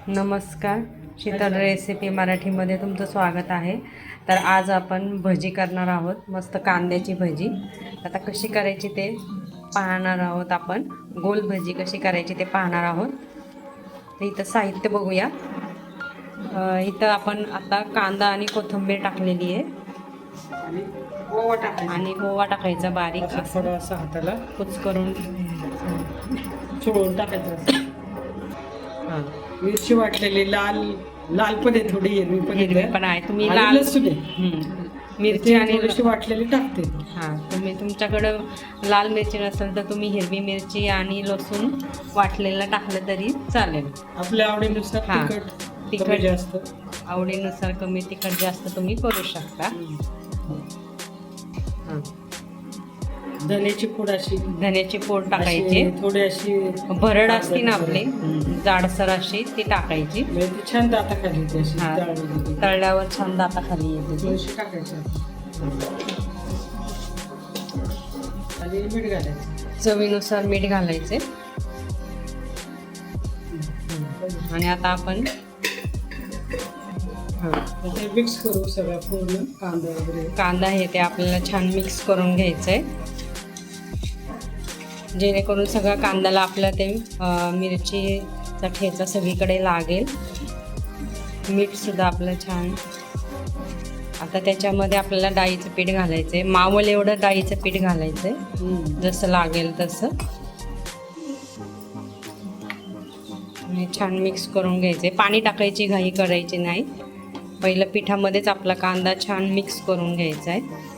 नमस्कार, शीतल रेसिपी मराठीमध्ये तुमचं स्वागत आहे. तर आज आपण भजी करणार आहोत, मस्त कांद्याची भजी. आता कशी करायची ते पाहणार आहोत आपण. गोल भजी कशी करायची ते पाहणार आहोत. तर इथं साहित्य बघूया. इथं आपण आता कांदा आणि कोथिंबीर टाकलेली आहे आणि ओवा टाकायचा बारीक थोडासा हाताला कुच करून चोळून टाकायचं. मिरची वाटलेली लाल लाल पण आहे, थोडी हिरवी पण हिरवी आहे, पण आहे. तुम्ही आणि लाल लसूण आहे. मिरची आणि थोडीशी वाटलेली टाकते. हां, तुम्ही तुमच्याकडं लाल मिरची नसेल तर तुम्ही हिरवी मिरची आणि लसूण वाटलेलं टाकलं तरी चालेल. आपल्या आवडीनुसार हां, तिखट कमी जास्त आवडीनुसार कमी तिखट जास्त तुम्ही करू शकता. हां, धन्याची पूड अशी धन्याची पूड टाकायची. थोडी अशी भरड असते ना आपली जाडसर अशी, ती टाकायची. म्हणजे ती छान दाताखाली येते अशी. हां, तळलेली. तळल्यावर छान दाताखाली येते ती. थोडीशी टाकायची आणि मीठ घालायचं. चवीनुसार मीठ घालायचे. आणि आता आपण ते मिक्स करू सगळं पूर्ण. कांदा वगैरे कांदा हे ते आपल्याला छान मिक्स करून घ्यायचं आहे, जेणेकरून सगळं कांद्याला आपलं ते मिरचीचा ठेचा सगळीकडे लागेल. मीठसुद्धा आपलं छान. आता त्याच्यामध्ये आपल्याला डाळीचं पीठ घालायचं आहे, मावल एवढं डाळीचं पीठ घालायचं आहे, जसं लागेल तसं. आणि छान मिक्स करून घ्यायचं आहे. पाणी टाकायची घाई करायची नाही. पहिलं पिठामध्येच आपला कांदा छान मिक्स करून घ्यायचा आहे.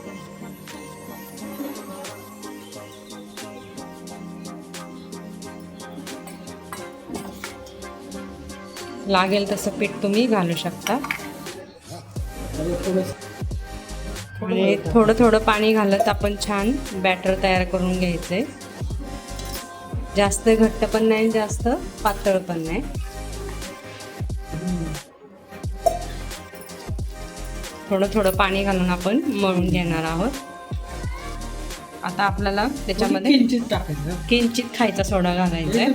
लागेल तसं पीठ तुम्ही घालू शकता. आणि थोडं थोडं पाणी घालत आपण छान बॅटर तयार करून घ्यायचंय. जास्त घट्ट पण नाही, जास्त पातळ पण नाही. थोडं थोडं पाणी घालून आपण मळून घेणार आहोत. आता आपल्याला त्याच्यामध्ये किंचित टाकायचं. किंचित खायचा सोडा घालायचा आहे.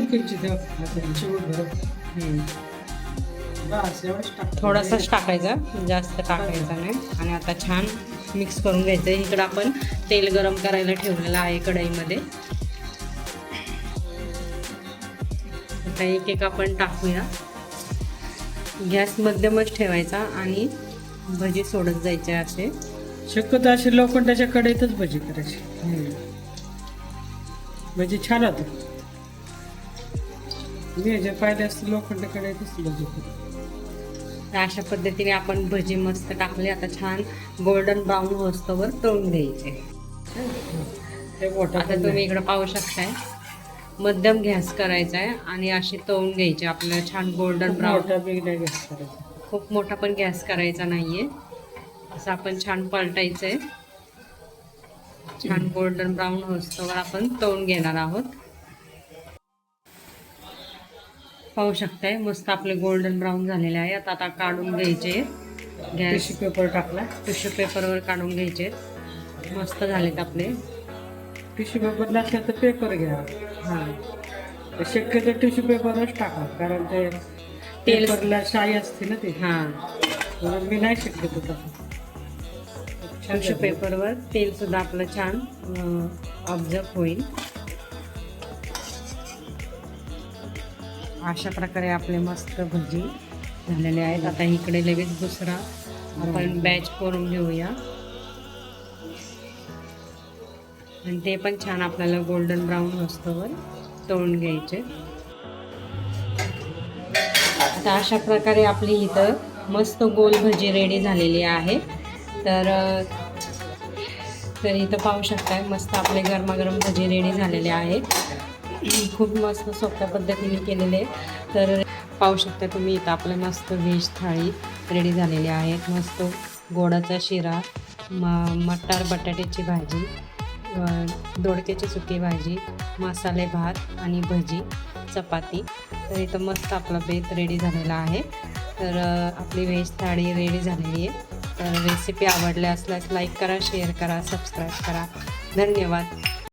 थोडासाच टाकायचा, जास्त टाकायचा नाही. आणि आता छान मिक्स करून घ्यायचं. इकडं आपण तेल गरम करायला ठेवलेलं आहे कढईमध्ये. आता एक एक आपण टाकूया. गॅस मध्यमच ठेवायचा आणि भजी सोडत जायचे असे. शक्यतो असे लोखंडाच्या कढईतच भजी करायची, म्हणजे छान होतं. मी जे पाहिजे असतं लोखंड कढईतच भजी करतो. अशा पद्धतीने आपण भजी मस्त टाकले. आता छान गोल्डन ब्राऊन होस्तवर तळून घ्यायचे. आता तुम्ही इकडं पाहू शकताय, मध्यम गॅस करायचा आहे आणि अशी तळून घ्यायची आपल्याला छान गोल्डन ब्राऊन. खूप मोठा पण गॅस करायचा नाहीये. असं आपण छान पलटायचं आहे. छान गोल्डन ब्राऊन होस्तवर आपण तळून घेणार आहोत. पाहू शकताय मस्त आपले गोल्डन ब्राऊन झालेले आहे. आता काढून घ्यायचे. गॅस टिश्यू पेपर टाकला. टिश्यू पेपरवर काढून घ्यायचे. मस्त झालेत आपले. टिश्यू पेपर नसला तर पेपर घ्या. हां, शक्यतो टिश्यू पेपरच टाका, कारण ते पेपरला शाई असते ना ते. हां, मी नाही शक्यतो तसं. टिश्यू पेपरवर तेल सुद्धा आपलं छान ऑब्झर्व होईल. अशा प्रकारे आपले मस्त भजी झालेले आहेत. आता इकडे लगेच दुसरा आपण बॅच करून घेऊया. आणि ते पण छान आपल्याला गोल्डन ब्राऊन होस्तवर तळून घ्यायचे. आता अशा प्रकारे आपली इथं मस्त गोल भजी रेडी झालेली आहे. तर इथं पाहू शकताय मस्त आपले गरमागरम भजी रेडी झालेले आहेत. खूप मस्त सोप्या पद्धतीने केलेले. तर पाहू शकता तुम्ही इथं आपलं मस्त व्हेज थाळी रेडी झालेली आहे. मस्त गोडाचा शिरा, मटार बटाट्याची भाजी, दोडक्याची सुकी भाजी, मसाले भात आणि भजी, चपाती. तर इथं मस्त आपला बेत रेडी झालेला आहे. तर आपली व्हेज थाळी रेडी झालेली आहे. तर रेसिपी आवडल्या असल्यास लाईक करा, शेअर करा, सबस्क्राईब करा. धन्यवाद.